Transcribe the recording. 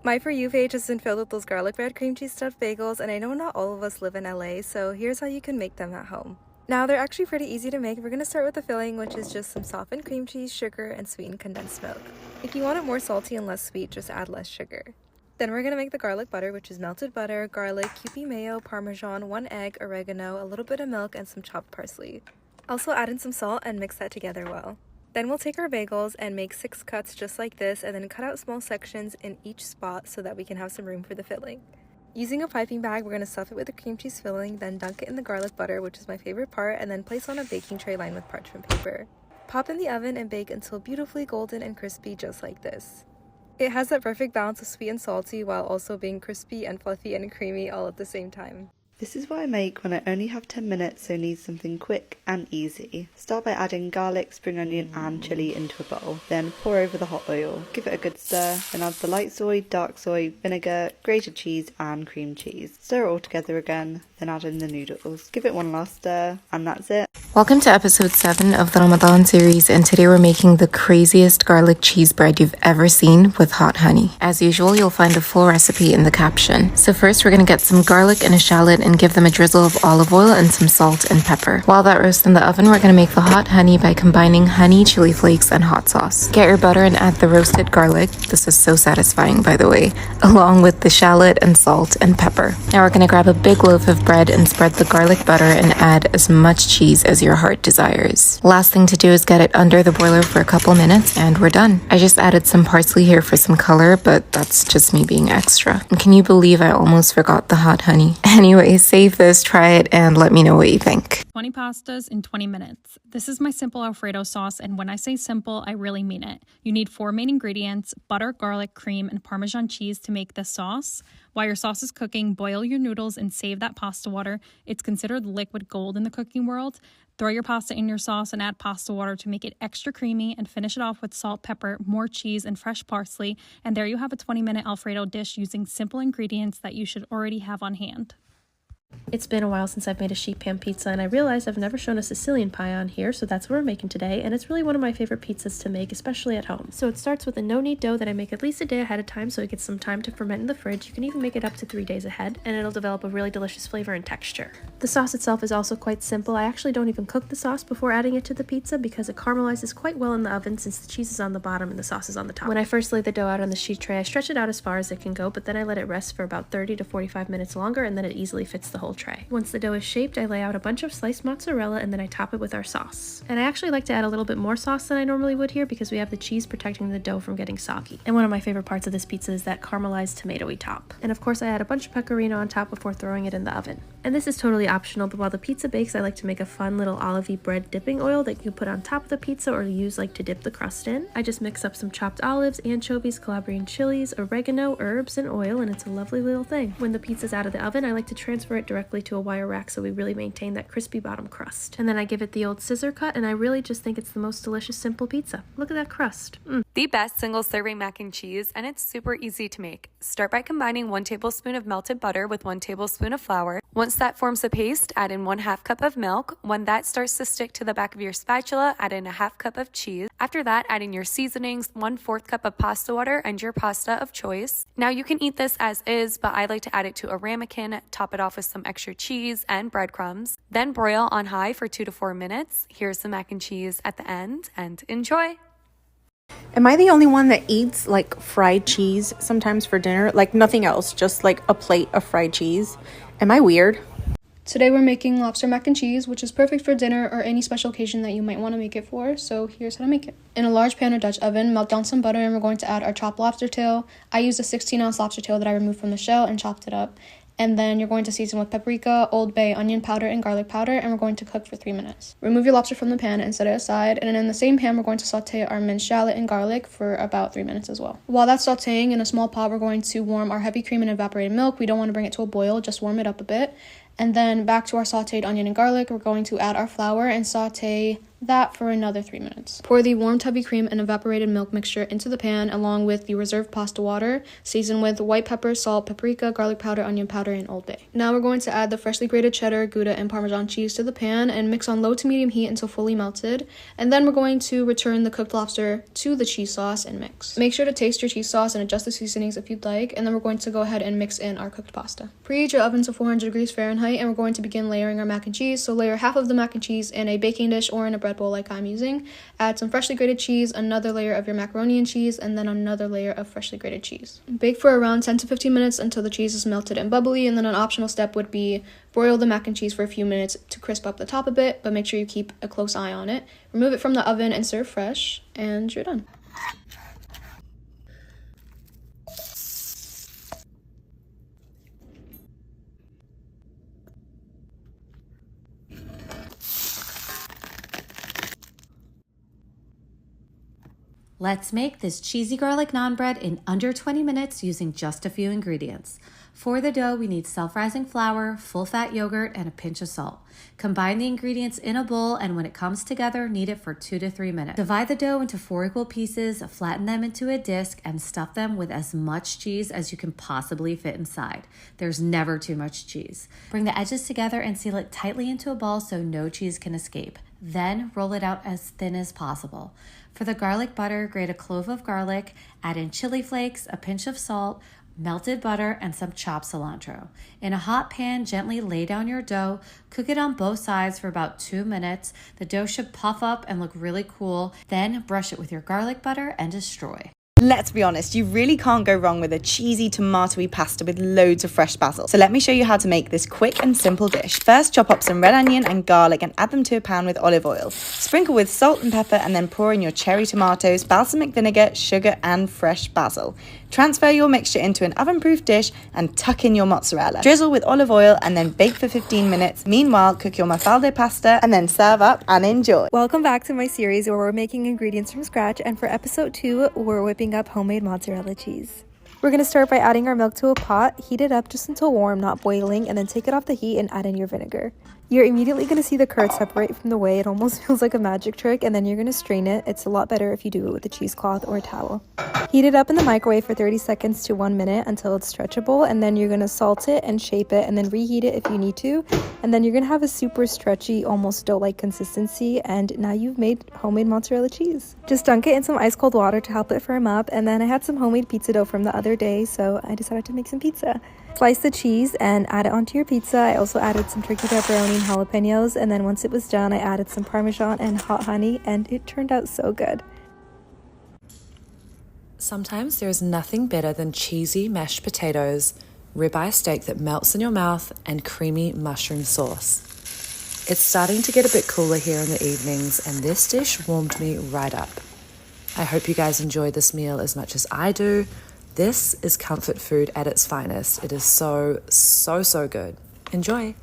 My For You page has been filled with those garlic bread cream cheese stuffed bagels, and I know not all of us live in LA, so here's how you can make them at home. Now, they're actually pretty easy to make. We're going to start with the filling, which is just some softened cream cheese, sugar, and sweetened condensed milk. If you want it more salty and less sweet, just add less sugar. Then we're going to make the garlic butter, which is melted butter, garlic, Kewpie mayo, parmesan, 1 egg, oregano, a little bit of milk, and some chopped parsley. Also add in some salt and mix that together well. Then we'll take our bagels and make 6 cuts just like this, and then cut out small sections in each spot so that we can have some room for the filling. Using a piping bag, we're going to stuff it with the cream cheese filling, then dunk it in the garlic butter, which is my favorite part, and then place on a baking tray lined with parchment paper. Pop in the oven and bake until beautifully golden and crispy just like this. It has that perfect balance of sweet and salty while also being crispy and fluffy and creamy all at the same time. This is what I make when I only have 10 minutes, so need something quick and easy. Start by adding garlic, spring onion and chilli into a bowl. Then pour over the hot oil. Give it a good stir. Then add the light soy, dark soy, vinegar, grated cheese and cream cheese. Stir it all together again. Then add in the noodles. Give it one last stir and that's it. Welcome to episode 7 of the Ramadan series, and today we're making the craziest garlic cheese bread you've ever seen with hot honey. As usual, you'll find a full recipe in the caption. So first we're going to get some garlic and a shallot and give them a drizzle of olive oil and some salt and pepper. While that roasts in the oven, we're going to make the hot honey by combining honey, chili flakes, and hot sauce. Get your butter and add the roasted garlic. This is so satisfying, by the way, along with the shallot and salt and pepper. Now we're going to grab a big loaf of bread and spread the garlic butter and add as much cheese as your heart desires. Last thing to do is get it under the boiler for a couple minutes and we're done. I just added some parsley here for some color, but that's just me being extra. And can you believe I almost forgot the hot honey? Anyway, save this, try it, and let me know what you think. 20 pastas in 20 minutes. This is my simple Alfredo sauce, and when I say simple, I really mean it. You need 4 main ingredients: butter, garlic, cream, and Parmesan cheese to make this sauce. While your sauce is cooking, boil your noodles and save that pasta water. It's considered liquid gold in the cooking world. Throw your pasta in your sauce and add pasta water to make it extra creamy, and finish it off with salt, pepper, more cheese, and fresh parsley. And there you have a 20-minute Alfredo dish using simple ingredients that you should already have on hand. It's been a while since I've made a sheet pan pizza, and I realized I've never shown a Sicilian pie on here, so that's what we're making today, and it's really one of my favorite pizzas to make, especially at home. So it starts with a no-knead dough that I make at least a day ahead of time so it gets some time to ferment in the fridge. You can even make it up to 3 days ahead, and it'll develop a really delicious flavor and texture. The sauce itself is also quite simple. I actually don't even cook the sauce before adding it to the pizza because it caramelizes quite well in the oven since the cheese is on the bottom and the sauce is on the top. When I first lay the dough out on the sheet tray, I stretch it out as far as it can go, but then I let it rest for about 30 to 45 minutes longer, and then it easily fits the whole tray. Once the dough is shaped, I lay out a bunch of sliced mozzarella and then I top it with our sauce. And I actually like to add a little bit more sauce than I normally would here because we have the cheese protecting the dough from getting soggy. And one of my favorite parts of this pizza is that caramelized tomatoey top. And of course I add a bunch of pecorino on top before throwing it in the oven. And this is totally optional, but while the pizza bakes, I like to make a fun little olivey bread dipping oil that you put on top of the pizza or use like to dip the crust in. I just mix up some chopped olives, anchovies, Calabrian chilies, oregano, herbs, and oil, and it's a lovely little thing. When the pizza's out of the oven, I like to transfer it directly to a wire rack so we really maintain that crispy bottom crust. And then I give it the old scissor cut, and I really just think it's the most delicious simple pizza. Look at that crust. The best single serving mac and cheese, and it's super easy to make. Start by combining 1 tablespoon of melted butter with 1 tablespoon of flour. Once that forms a paste, add in 1/2 cup of milk. When that starts to stick to the back of your spatula, add in 1/2 cup of cheese. After that, add in your seasonings, 1/4 cup of pasta water, and your pasta of choice. Now you can eat this as is, but I like to add it to a ramekin, top it off with some extra cheese and breadcrumbs. Then broil on high for 2 to 4 minutes. Here's some mac and cheese at the end, and enjoy! Am I the only one that eats like fried cheese sometimes for dinner? Like nothing else, just like a plate of fried cheese? Am I weird? Today we're making lobster mac and cheese, which is perfect for dinner or any special occasion that you might want to make it for. So here's how to make it. In a large pan or Dutch oven, melt down some butter and we're going to add our chopped lobster tail. I used a 16-ounce lobster tail that I removed from the shell and chopped it up. And then you're going to season with paprika, Old Bay, onion powder, and garlic powder, and we're going to cook for 3 minutes. Remove your lobster from the pan and set it aside, and then in the same pan, we're going to saute our minced shallot and garlic for about 3 minutes as well. While that's sauteing, in a small pot, we're going to warm our heavy cream and evaporated milk. We don't want to bring it to a boil, just warm it up a bit. And then back to our sauteed onion and garlic, we're going to add our flour and saute that for another 3 minutes. Pour the warmed heavy cream and evaporated milk mixture into the pan along with the reserved pasta water, seasoned with white pepper, salt, paprika, garlic powder, onion powder, and Old Bay. Now we're going to add the freshly grated cheddar, Gouda, and Parmesan cheese to the pan and mix on low to medium heat until fully melted. And then we're going to return the cooked lobster to the cheese sauce and mix. Make sure to taste your cheese sauce and adjust the seasonings if you'd like, and then we're going to go ahead and mix in our cooked pasta. Preheat your oven to 400 degrees Fahrenheit, and we're going to begin layering our mac and cheese. So layer half of the mac and cheese in a baking dish or in a bread bowl like I'm using. Add some freshly grated cheese, another layer of your macaroni and cheese, and then another layer of freshly grated cheese. Bake for around 10 to 15 minutes until the cheese is melted and bubbly, and then an optional step would be broil the mac and cheese for a few minutes to crisp up the top a bit, but make sure you keep a close eye on it. Remove it from the oven and serve fresh, and you're done. Let's make this cheesy garlic naan bread in under 20 minutes using just a few ingredients. For the dough, we need self-rising flour, full-fat yogurt, and a pinch of salt. Combine the ingredients in a bowl, and when it comes together, knead it for 2 to 3 minutes. Divide the dough into 4 equal pieces, flatten them into a disc, and stuff them with as much cheese as you can possibly fit inside. There's never too much cheese. Bring the edges together and seal it tightly into a ball so no cheese can escape. Then roll it out as thin as possible. For the garlic butter, grate a clove of garlic, add in chili flakes, a pinch of salt, melted butter, and some chopped cilantro. In a hot pan, gently lay down your dough. Cook it on both sides for about 2 minutes. The dough should puff up and look really cool. Then brush it with your garlic butter and destroy. Let's be honest, you really can't go wrong with a cheesy tomatoey pasta with loads of fresh basil. So let me show you how to make this quick and simple dish. First, chop up some red onion and garlic and add them to a pan with olive oil. Sprinkle with salt and pepper and then pour in your cherry tomatoes, balsamic vinegar, sugar and fresh basil. Transfer your mixture into an oven-proof dish and tuck in your mozzarella. Drizzle with olive oil and then bake for 15 minutes. Meanwhile, cook your mafalda pasta and then serve up and enjoy. Welcome back to my series where we're making ingredients from scratch, and for episode 2, we're whipping up homemade mozzarella cheese. We're going to start by adding our milk to a pot, heat it up just until warm, not boiling, and then take it off the heat and add in your vinegar. You're immediately going to see the curd separate from the whey. It almost feels like a magic trick, and then you're going to strain it. It's a lot better if you do it with a cheesecloth or a towel. Heat it up in the microwave for 30 seconds to 1 minute until it's stretchable, and then you're going to salt it and shape it and then reheat it if you need to, and then you're going to have a super stretchy, almost dough-like consistency, and now you've made homemade mozzarella cheese. Just dunk it in some ice cold water to help it firm up, and then I had some homemade pizza dough from the other day, so I decided to make some pizza. Slice the cheese and add it onto your pizza. I also added some turkey pepperoni and jalapenos, and then once it was done, I added some Parmesan and hot honey, and it turned out so good. Sometimes there is nothing better than cheesy mashed potatoes, ribeye steak that melts in your mouth, and creamy mushroom sauce. It's starting to get a bit cooler here in the evenings, and this dish warmed me right up. I hope you guys enjoy this meal as much as I do. This is comfort food at its finest. It is so good. Enjoy.